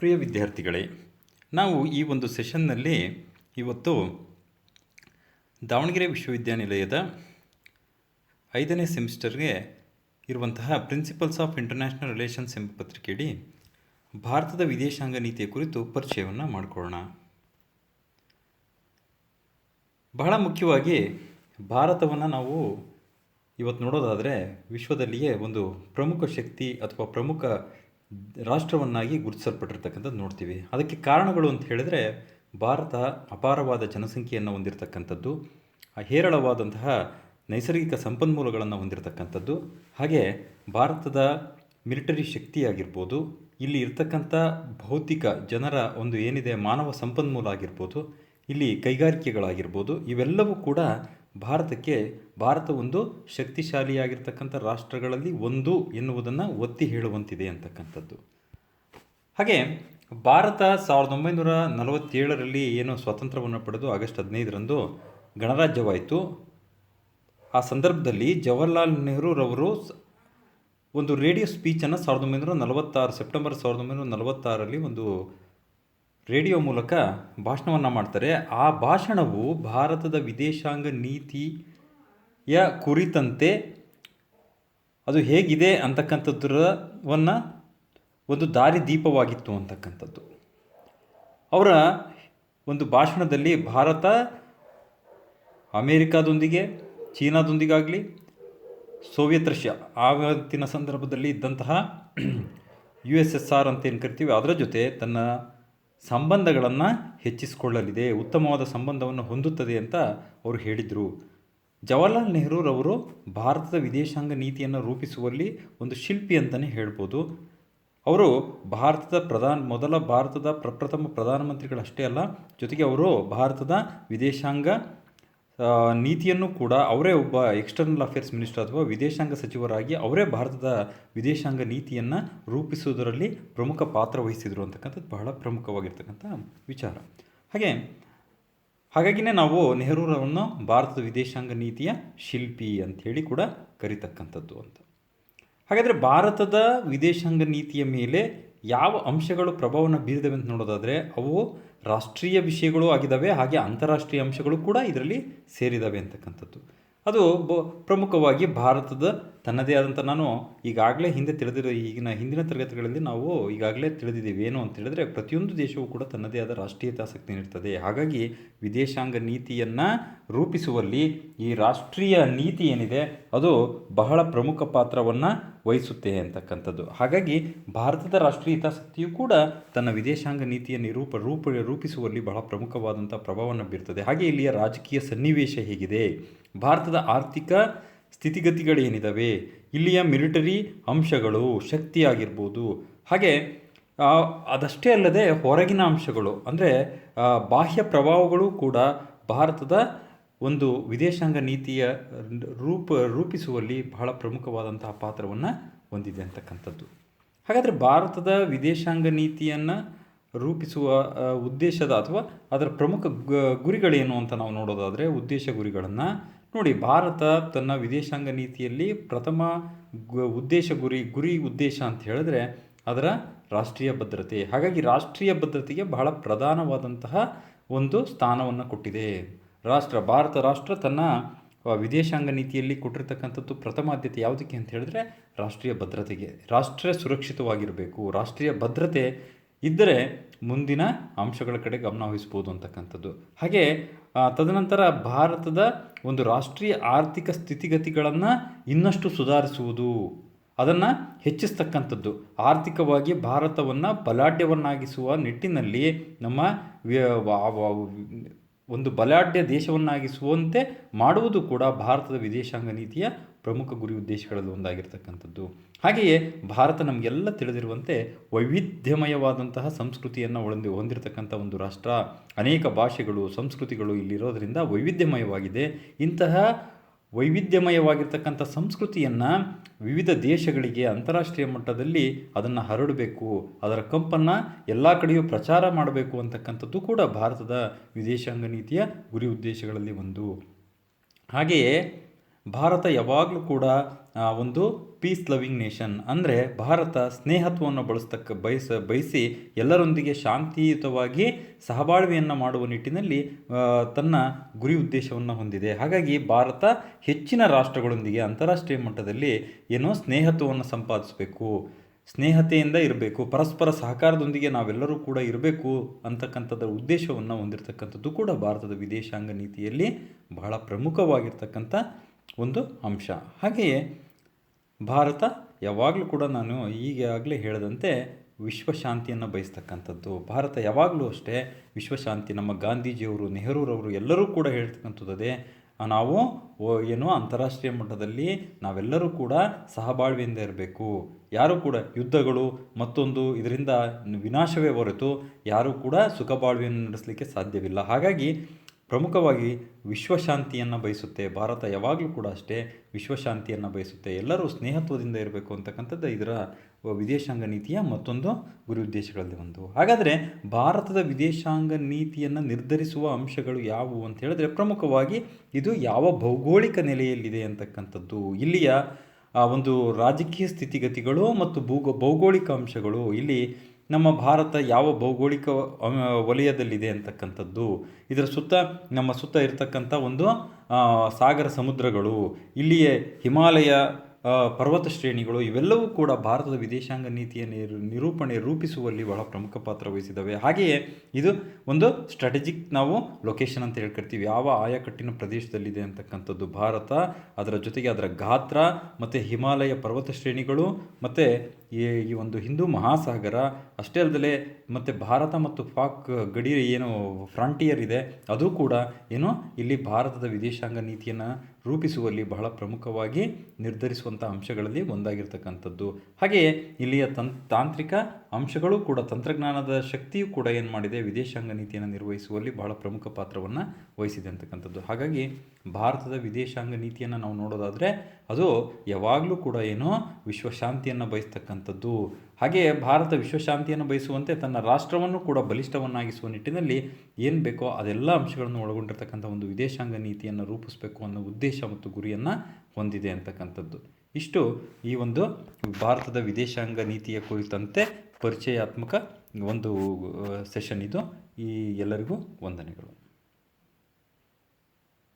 ಪ್ರಿಯ ವಿದ್ಯಾರ್ಥಿಗಳೇ, ನಾವು ಈ ಒಂದು ಸೆಷನ್ನಲ್ಲಿ ಇವತ್ತು ದಾವಣಗೆರೆ ವಿಶ್ವವಿದ್ಯಾನಿಲಯದ 5ನೇ ಸೆಮಿಸ್ಟರ್ಗೆ ಇರುವಂತಹ ಪ್ರಿನ್ಸಿಪಲ್ಸ್ ಆಫ್ ಇಂಟರ್ನ್ಯಾಷನಲ್ ರಿಲೇಷನ್ಸ್ ಎಂಬ ಪತ್ರಿಕೆಯಡಿ ಭಾರತದ ವಿದೇಶಾಂಗ ನೀತಿಯ ಕುರಿತು ಪರಿಚಯವನ್ನು ಮಾಡಿಕೊಳ್ಳೋಣ. ಬಹಳ ಮುಖ್ಯವಾಗಿ ಭಾರತವನ್ನು ನಾವು ಇವತ್ತು ನೋಡೋದಾದರೆ ವಿಶ್ವದಲ್ಲಿಯೇ ಒಂದು ಪ್ರಮುಖ ಶಕ್ತಿ ಅಥವಾ ಪ್ರಮುಖ ರಾಷ್ಟ್ರವನ್ನಾಗಿ ಗುರುತಿಸಲ್ಪಟ್ಟಿರ್ತಕ್ಕಂಥದ್ದು ನೋಡ್ತೀವಿ. ಅದಕ್ಕೆ ಕಾರಣಗಳು ಅಂತ ಹೇಳಿದರೆ ಭಾರತ ಅಪಾರವಾದ ಜನಸಂಖ್ಯೆಯನ್ನು ಹೊಂದಿರತಕ್ಕಂಥದ್ದು, ಹೇರಳವಾದಂತಹ ನೈಸರ್ಗಿಕ ಸಂಪನ್ಮೂಲಗಳನ್ನು ಹೊಂದಿರತಕ್ಕಂಥದ್ದು, ಹಾಗೆ ಭಾರತದ ಮಿಲಿಟರಿ ಶಕ್ತಿಯಾಗಿರ್ಬೋದು, ಇಲ್ಲಿ ಇರ್ತಕ್ಕಂಥ ಭೌತಿಕ ಜನರ ಒಂದು ಏನಿದೆ ಮಾನವ ಸಂಪನ್ಮೂಲ ಆಗಿರ್ಬೋದು, ಇಲ್ಲಿ ಕೈಗಾರಿಕೆಗಳಾಗಿರ್ಬೋದು, ಇವೆಲ್ಲವೂ ಕೂಡ ಭಾರತ ಒಂದು ಶಕ್ತಿಶಾಲಿಯಾಗಿರ್ತಕ್ಕಂಥ ರಾಷ್ಟ್ರಗಳಲ್ಲಿ ಒಂದು ಎನ್ನುವುದನ್ನು ಒತ್ತಿ ಹೇಳುವಂತಿದೆ ಅಂತಕ್ಕಂಥದ್ದು. ಹಾಗೆ ಭಾರತ 1947ರಲ್ಲಿ ಏನು ಸ್ವಾತಂತ್ರ್ಯವನ್ನು ಪಡೆದು ಆಗಸ್ಟ್ 15ರಂದು ಗಣರಾಜ್ಯವಾಯಿತು. ಆ ಸಂದರ್ಭದಲ್ಲಿ ಜವಾಹರ್ಲಾಲ್ ನೆಹರೂರವರು ಒಂದು ರೇಡಿಯೋ ಸ್ಪೀಚನ್ನು ಸೆಪ್ಟೆಂಬರ್ 1946ರಲ್ಲಿ ಒಂದು ರೇಡಿಯೋ ಮೂಲಕ ಭಾಷಣವನ್ನು ಮಾಡ್ತಾರೆ. ಆ ಭಾಷಣವು ಭಾರತದ ವಿದೇಶಾಂಗ ನೀತಿಯ ಕುರಿತಂತೆ ಅದು ಹೇಗಿದೆ ಅಂತಕ್ಕಂಥದ್ದನ್ನು ಒಂದು ದಾರಿದೀಪವಾಗಿತ್ತು ಅಂತಕ್ಕಂಥದ್ದು. ಅವರ ಒಂದು ಭಾಷಣದಲ್ಲಿ ಭಾರತ ಅಮೇರಿಕಾದೊಂದಿಗೆ, ಚೀನಾದೊಂದಿಗಾಗಲಿ, ಸೋವಿಯತ್ ರಷ್ಯಾ ಆವತ್ತಿನ ಸಂದರ್ಭದಲ್ಲಿ ಇದ್ದಂತಹ USSR ಅಂತ ಏನು ಕರಿತೀವಿ ಅದರ ಜೊತೆ ತನ್ನ ಸಂಬಂಧಗಳನ್ನು ಹೆಚ್ಚಿಸಿಕೊಳ್ಳಲಿದೆ, ಉತ್ತಮವಾದ ಸಂಬಂಧವನ್ನು ಹೊಂದುತ್ತದೆ ಅಂತ ಅವರು ಹೇಳಿದರು. ಜವಾಹರ್ಲಾಲ್ ನೆಹರೂರವರು ಭಾರತದ ವಿದೇಶಾಂಗ ನೀತಿಯನ್ನು ರೂಪಿಸುವಲ್ಲಿ ಒಂದು ಶಿಲ್ಪಿ ಅಂತಲೇ ಹೇಳ್ಬೋದು. ಅವರು ಭಾರತದ ಪ್ರಪ್ರಥಮ ಪ್ರಧಾನಮಂತ್ರಿಗಳಷ್ಟೇ ಅಲ್ಲ, ಜೊತೆಗೆ ಅವರು ಭಾರತದ ವಿದೇಶಾಂಗ ನೀತಿಯನ್ನು ಕೂಡ ಅವರೇ ಒಬ್ಬ ಎಕ್ಸ್ಟರ್ನಲ್ ಅಫೇರ್ಸ್ ಮಿನಿಸ್ಟರ್ ಅಥವಾ ವಿದೇಶಾಂಗ ಸಚಿವರಾಗಿ ಅವರೇ ಭಾರತದ ವಿದೇಶಾಂಗ ನೀತಿಯನ್ನು ರೂಪಿಸುವುದರಲ್ಲಿ ಪ್ರಮುಖ ಪಾತ್ರ ವಹಿಸಿದರು ಅಂತಕ್ಕಂಥದ್ದು ಬಹಳ ಪ್ರಮುಖವಾಗಿರ್ತಕ್ಕಂಥ ವಿಚಾರ. ಹಾಗಾಗಿಯೇ ನಾವು ನೆಹರೂರವನ್ನು ಭಾರತದ ವಿದೇಶಾಂಗ ನೀತಿಯ ಶಿಲ್ಪಿ ಅಂಥೇಳಿ ಕೂಡ ಕರೀತಕ್ಕಂಥದ್ದು ಅಂತ. ಹಾಗಾದರೆ ಭಾರತದ ವಿದೇಶಾಂಗ ನೀತಿಯ ಮೇಲೆ ಯಾವ ಅಂಶಗಳು ಪ್ರಭಾವವನ್ನು ಬೀರಿದವೆ ಅಂತ ನೋಡೋದಾದರೆ ಅವು ರಾಷ್ಟ್ರೀಯ ವಿಷಯಗಳು ಆಗಿದ್ದಾವೆ, ಹಾಗೆ ಅಂತಾರಾಷ್ಟ್ರೀಯ ಅಂಶಗಳು ಕೂಡ ಇದರಲ್ಲಿ ಸೇರಿದ್ದಾವೆ ಅಂತಕ್ಕಂಥದ್ದು. ಅದು ಪ್ರಮುಖವಾಗಿ ಭಾರತದ ತನ್ನದೇ ಆದಂಥ, ನಾನು ಈಗಾಗಲೇ ಹಿಂದಿನ ತರಗತಿಗಳಲ್ಲಿ ನಾವು ಈಗಾಗಲೇ ತಿಳಿದಿದ್ದೀವಿ ಏನು ಅಂತ ಹೇಳಿದ್ರೆ ಪ್ರತಿಯೊಂದು ದೇಶವೂ ಕೂಡ ತನ್ನದೇ ಆದ ರಾಷ್ಟ್ರೀಯ ಹಿತಾಸಕ್ತಿ ಇರ್ತದೆ. ಹಾಗಾಗಿ ವಿದೇಶಾಂಗ ನೀತಿಯನ್ನು ರೂಪಿಸುವಲ್ಲಿ ಈ ರಾಷ್ಟ್ರೀಯ ನೀತಿ ಏನಿದೆ ಅದು ಬಹಳ ಪ್ರಮುಖ ಪಾತ್ರವನ್ನು ವಹಿಸುತ್ತೆ ಅಂತಕ್ಕಂಥದ್ದು. ಹಾಗಾಗಿ ಭಾರತದ ರಾಷ್ಟ್ರೀಯ ಹಿತಾಸಕ್ತಿಯು ಕೂಡ ತನ್ನ ವಿದೇಶಾಂಗ ನೀತಿಯನ್ನು ರೂಪಿಸುವಲ್ಲಿ ಬಹಳ ಪ್ರಮುಖವಾದಂಥ ಪ್ರಭಾವವನ್ನು ಬೀರ್ತದೆ. ಹಾಗೆ ಇಲ್ಲಿಯ ರಾಜಕೀಯ ಸನ್ನಿವೇಶ ಹೇಗಿದೆ, ಭಾರತದ ಆರ್ಥಿಕ ಸ್ಥಿತಿಗತಿಗಳೇನಿದ್ದಾವೆ, ಇಲ್ಲಿಯ ಮಿಲಿಟರಿ ಅಂಶಗಳು, ಶಕ್ತಿಯಾಗಿರ್ಬೋದು, ಹಾಗೆ ಅದಷ್ಟೇ ಅಲ್ಲದೆ ಹೊರಗಿನ ಅಂಶಗಳು ಅಂದರೆ ಬಾಹ್ಯ ಪ್ರಭಾವಗಳು ಕೂಡ ಭಾರತದ ಒಂದು ವಿದೇಶಾಂಗ ನೀತಿಯ ರೂಪಿಸುವಲ್ಲಿ ಬಹಳ ಪ್ರಮುಖವಾದಂತಹ ಪಾತ್ರವನ್ನು ಹೊಂದಿದೆ ಅಂತಕ್ಕಂಥದ್ದು. ಹಾಗಾದರೆ ಭಾರತದ ವಿದೇಶಾಂಗ ನೀತಿಯನ್ನು ರೂಪಿಸುವ ಉದ್ದೇಶದ ಅಥವಾ ಅದರ ಪ್ರಮುಖ ಗುರಿಗಳೇನು ಅಂತ ನಾವು ನೋಡೋದಾದರೆ ಉದ್ದೇಶ ಗುರಿಗಳನ್ನು ನೋಡಿ. ಭಾರತ ತನ್ನ ವಿದೇಶಾಂಗ ನೀತಿಯಲ್ಲಿ ಪ್ರಥಮ ಉದ್ದೇಶ ಅಂತ ಹೇಳಿದ್ರೆ ಅದರ ರಾಷ್ಟ್ರೀಯ ಭದ್ರತೆ. ಹಾಗಾಗಿ ರಾಷ್ಟ್ರೀಯ ಭದ್ರತೆಗೆ ಬಹಳ ಪ್ರಧಾನವಾದಂತಹ ಒಂದು ಸ್ಥಾನವನ್ನು ಕೊಟ್ಟಿದೆ. ಭಾರತ ರಾಷ್ಟ್ರ ತನ್ನ ವಿದೇಶಾಂಗ ನೀತಿಯಲ್ಲಿ ಕೊಟ್ಟಿರ್ತಕ್ಕಂಥದ್ದು ಪ್ರಥಮ ಆದ್ಯತೆ ಯಾವುದಕ್ಕೆ ಅಂತ ಹೇಳಿದ್ರೆ ರಾಷ್ಟ್ರೀಯ ಭದ್ರತೆಗೆ. ರಾಷ್ಟ್ರ ಸುರಕ್ಷಿತವಾಗಿರಬೇಕು, ರಾಷ್ಟ್ರೀಯ ಭದ್ರತೆ ಇದ್ದರೆ ಮುಂದಿನ ಅಂಶಗಳ ಕಡೆ ಗಮನ ವಹಿಸ್ಬೋದು ಅಂತಕ್ಕಂಥದ್ದು. ಹಾಗೆ ತದನಂತರ ಭಾರತದ ಒಂದು ರಾಷ್ಟ್ರೀಯ ಆರ್ಥಿಕ ಸ್ಥಿತಿಗತಿಗಳನ್ನು ಇನ್ನಷ್ಟು ಸುಧಾರಿಸುವುದು, ಅದನ್ನು ಹೆಚ್ಚಿಸ್ತಕ್ಕಂಥದ್ದು, ಆರ್ಥಿಕವಾಗಿ ಭಾರತವನ್ನು ಬಲಾಢ್ಯವನ್ನಾಗಿಸುವ ನಿಟ್ಟಿನಲ್ಲಿ ನಮ್ಮ ಒಂದು ಬಲಾಢ್ಯ ದೇಶವನ್ನಾಗಿಸುವಂತೆ ಮಾಡುವುದು ಕೂಡ ಭಾರತದ ವಿದೇಶಾಂಗ ನೀತಿಯ ಪ್ರಮುಖ ಗುರಿ ಉದ್ದೇಶಗಳಲ್ಲಿ ಒಂದಾಗಿರ್ತಕ್ಕಂಥದ್ದು. ಹಾಗೆಯೇ ಭಾರತ ನಮಗೆಲ್ಲ ತಿಳಿದಿರುವಂತೆ ವೈವಿಧ್ಯಮಯವಾದಂತಹ ಸಂಸ್ಕೃತಿಯನ್ನು ಹೊಂದಿರತಕ್ಕಂಥ ಒಂದು ರಾಷ್ಟ್ರ. ಅನೇಕ ಭಾಷೆಗಳು, ಸಂಸ್ಕೃತಿಗಳು ಇಲ್ಲಿರೋದರಿಂದ ವೈವಿಧ್ಯಮಯವಾಗಿದೆ. ಇಂತಹ ವೈವಿಧ್ಯಮಯವಾಗಿರ್ತಕ್ಕಂಥ ಸಂಸ್ಕೃತಿಯನ್ನು ವಿವಿಧ ದೇಶಗಳಿಗೆ ಅಂತಾರಾಷ್ಟ್ರೀಯ ಮಟ್ಟದಲ್ಲಿ ಅದನ್ನು ಹರಡಬೇಕು, ಅದರ ಕಂಪನ್ನು ಎಲ್ಲ ಕಡೆಯೂ ಪ್ರಚಾರ ಮಾಡಬೇಕು ಅಂತಕ್ಕಂಥದ್ದು ಕೂಡ ಭಾರತದ ವಿದೇಶಾಂಗ ನೀತಿಯ ಗುರಿ ಉದ್ದೇಶಗಳಲ್ಲಿ ಒಂದು. ಹಾಗೆಯೇ ಭಾರತ ಯಾವಾಗಲೂ ಕೂಡ ಒಂದು ಪೀಸ್ ಲವಿಂಗ್ ನೇಷನ್, ಅಂದರೆ ಭಾರತ ಸ್ನೇಹತ್ವವನ್ನು ಬಯಸಿ ಎಲ್ಲರೊಂದಿಗೆ ಶಾಂತಿಯುತವಾಗಿ ಸಹಬಾಳ್ವೆಯನ್ನು ಮಾಡುವ ನಿಟ್ಟಿನಲ್ಲಿ ತನ್ನ ಗುರಿ ಉದ್ದೇಶವನ್ನು ಹೊಂದಿದೆ. ಹಾಗಾಗಿ ಭಾರತ ಹೆಚ್ಚಿನ ರಾಷ್ಟ್ರಗಳೊಂದಿಗೆ ಅಂತಾರಾಷ್ಟ್ರೀಯ ಮಟ್ಟದಲ್ಲಿ ಏನೋ ಸ್ನೇಹತ್ವವನ್ನು ಸಂಪಾದಿಸಬೇಕು, ಸ್ನೇಹತೆಯಿಂದ ಇರಬೇಕು, ಪರಸ್ಪರ ಸಹಕಾರದೊಂದಿಗೆ ನಾವೆಲ್ಲರೂ ಕೂಡ ಇರಬೇಕು ಅಂತಕ್ಕಂಥದ್ದು ಉದ್ದೇಶವನ್ನು ಹೊಂದಿರತಕ್ಕಂಥದ್ದು ಕೂಡ ಭಾರತದ ವಿದೇಶಾಂಗ ನೀತಿಯಲ್ಲಿ ಬಹಳ ಪ್ರಮುಖವಾಗಿರ್ತಕ್ಕಂಥ ಒಂದು ಅಂಶ. ಹಾಗೆಯೇ ಭಾರತ ಯಾವಾಗಲೂ ಕೂಡ ನಾನು ಈಗಾಗಲೇ ಹೇಳಿದಂತೆ ವಿಶ್ವಶಾಂತಿಯನ್ನು ಬಯಸ್ತಕ್ಕಂಥದ್ದು. ಭಾರತ ಯಾವಾಗಲೂ ಅಷ್ಟೇ ವಿಶ್ವಶಾಂತಿ, ನಮ್ಮ ಗಾಂಧೀಜಿಯವರು, ನೆಹರೂರವರು ಎಲ್ಲರೂ ಕೂಡ ಹೇಳ್ತಕ್ಕಂಥದ್ದೇ, ನಾವು ಏನೋ ಅಂತಾರಾಷ್ಟ್ರೀಯ ಮಟ್ಟದಲ್ಲಿ ನಾವೆಲ್ಲರೂ ಕೂಡ ಸಹಬಾಳ್ವೆಯಿಂದ ಇರಬೇಕು, ಯಾರೂ ಕೂಡ ಯುದ್ಧಗಳು ಮತ್ತೊಂದು ಇದರಿಂದ ವಿನಾಶವೇ ಹೊರತು ಯಾರೂ ಕೂಡ ಸುಖಬಾಳ್ವೆಯನ್ನು ನಡೆಸಲಿಕ್ಕೆ ಸಾಧ್ಯವಿಲ್ಲ. ಹಾಗಾಗಿ ಪ್ರಮುಖವಾಗಿ ವಿಶ್ವಶಾಂತಿಯನ್ನು ಬಯಸುತ್ತೆ ಭಾರತ, ಯಾವಾಗಲೂ ಕೂಡ ಅಷ್ಟೇ ವಿಶ್ವಶಾಂತಿಯನ್ನು ಬಯಸುತ್ತೆ, ಎಲ್ಲರೂ ಸ್ನೇಹತ್ವದಿಂದ ಇರಬೇಕು ಅಂತಕ್ಕಂಥದ್ದು ಇದರ ವಿದೇಶಾಂಗ ನೀತಿಯ ಮತ್ತೊಂದು ಗುರಿ ಉದ್ದೇಶಗಳಲ್ಲಿ ಒಂದು. ಹಾಗಾದರೆ ಭಾರತದ ವಿದೇಶಾಂಗ ನೀತಿಯನ್ನು ನಿರ್ಧರಿಸುವ ಅಂಶಗಳು ಯಾವುವು ಅಂತ ಹೇಳಿದ್ರೆ, ಪ್ರಮುಖವಾಗಿ ಇದು ಯಾವ ಭೌಗೋಳಿಕ ನೆಲೆಯಲ್ಲಿದೆ ಅಂತಕ್ಕಂಥದ್ದು, ಇಲ್ಲಿಯ ಒಂದು ರಾಜಕೀಯ ಸ್ಥಿತಿಗತಿಗಳು ಮತ್ತು ಭೌಗೋಳಿಕ ಅಂಶಗಳು, ಇಲ್ಲಿ ನಮ್ಮ ಭಾರತ ಯಾವ ಭೌಗೋಳಿಕ ವಲಯದಲ್ಲಿದೆ ಅಂತಕ್ಕಂಥದ್ದು, ಇದರ ನಮ್ಮ ಸುತ್ತ ಇರತಕ್ಕಂಥ ಒಂದು ಸಾಗರ ಸಮುದ್ರಗಳು, ಇಲ್ಲಿಯೇ ಹಿಮಾಲಯ ಪರ್ವತ ಶ್ರೇಣಿಗಳು, ಇವೆಲ್ಲವೂ ಕೂಡ ಭಾರತದ ವಿದೇಶಾಂಗ ನೀತಿಯ ರೂಪಿಸುವಲ್ಲಿ ಬಹಳ ಪ್ರಮುಖ ಪಾತ್ರ ವಹಿಸಿದ್ದಾವೆ. ಹಾಗೆಯೇ ಇದು ಒಂದು ಸ್ಟ್ರಾಟಜಿಕ್ ನಾವು ಲೊಕೇಶನ್ ಅಂತ ಹೇಳ್ಕೊಳ್ತೀವಿ, ಯಾವ ಆಯಕಟ್ಟಿನ ಪ್ರದೇಶದಲ್ಲಿದೆ ಅಂತಕ್ಕಂಥದ್ದು ಭಾರತ, ಅದರ ಜೊತೆಗೆ ಅದರ ಗಾತ್ರ ಮತ್ತು ಹಿಮಾಲಯ ಪರ್ವತ ಶ್ರೇಣಿಗಳು ಮತ್ತು ಈ ಒಂದು ಹಿಂದೂ ಮಹಾಸಾಗರ ಅಷ್ಟೇ ಅಲ್ಲದೆ ಮತ್ತು ಭಾರತ ಮತ್ತು ಪಾಕ್ ಗಡಿ ಏನು ಫ್ರಾಂಟಿಯರ್ ಇದೆ ಅದು ಕೂಡ ಏನು ಇಲ್ಲಿ ಭಾರತದ ವಿದೇಶಾಂಗ ನೀತಿಯನ್ನು ರೂಪಿಸುವಲ್ಲಿ ಬಹಳ ಪ್ರಮುಖವಾಗಿ ನಿರ್ಧರಿಸುವಂಥ ಅಂಶಗಳಲ್ಲಿ ಒಂದಾಗಿರ್ತಕ್ಕಂಥದ್ದು. ಹಾಗೆಯೇ ಇಲ್ಲಿಯ ತಾಂತ್ರಿಕ ಅಂಶಗಳು ಕೂಡ, ತಂತ್ರಜ್ಞಾನದ ಶಕ್ತಿಯು ಕೂಡ ಏನು ಮಾಡಿದೆ, ವಿದೇಶಾಂಗ ನೀತಿಯನ್ನು ನಿರ್ವಹಿಸುವಲ್ಲಿ ಬಹಳ ಪ್ರಮುಖ ಪಾತ್ರವನ್ನು ವಹಿಸಿದೆ ಅಂತಕ್ಕಂಥದ್ದು. ಹಾಗಾಗಿ ಭಾರತದ ವಿದೇಶಾಂಗ ನೀತಿಯನ್ನು ನಾವು ನೋಡೋದಾದರೆ ಅದು ಯಾವಾಗಲೂ ಕೂಡ ಏನೋ ವಿಶ್ವಶಾಂತಿಯನ್ನು ಬಯಸ್ತಕ್ಕಂಥದ್ದು. ಹಾಗೆಯೇ ಭಾರತ ವಿಶ್ವಶಾಂತಿಯನ್ನು ಬಯಸುವಂತೆ ತನ್ನ ರಾಷ್ಟ್ರವನ್ನು ಕೂಡ ಬಲಿಷ್ಠವನ್ನಾಗಿಸುವ ನಿಟ್ಟಿನಲ್ಲಿ ಏನು ಬೇಕೋ ಅದೆಲ್ಲ ಅಂಶಗಳನ್ನು ಒಳಗೊಂಡಿರ್ತಕ್ಕಂಥ ಒಂದು ವಿದೇಶಾಂಗ ನೀತಿಯನ್ನು ರೂಪಿಸಬೇಕು ಅನ್ನೋ ಉದ್ದೇಶ ಮತ್ತು ಗುರಿಯನ್ನು ಹೊಂದಿದೆ ಅಂತಕ್ಕಂಥದ್ದು. ಇಷ್ಟು ಈ ಒಂದು ಭಾರತದ ವಿದೇಶಾಂಗ ನೀತಿಯ ಕುರಿತಂತೆ ಪರಿಚಯಾತ್ಮಕ ಒಂದು ಸೆಷನ್ ಇದು. ಈ ಎಲ್ಲರಿಗೂ ವಂದನೆಗಳು.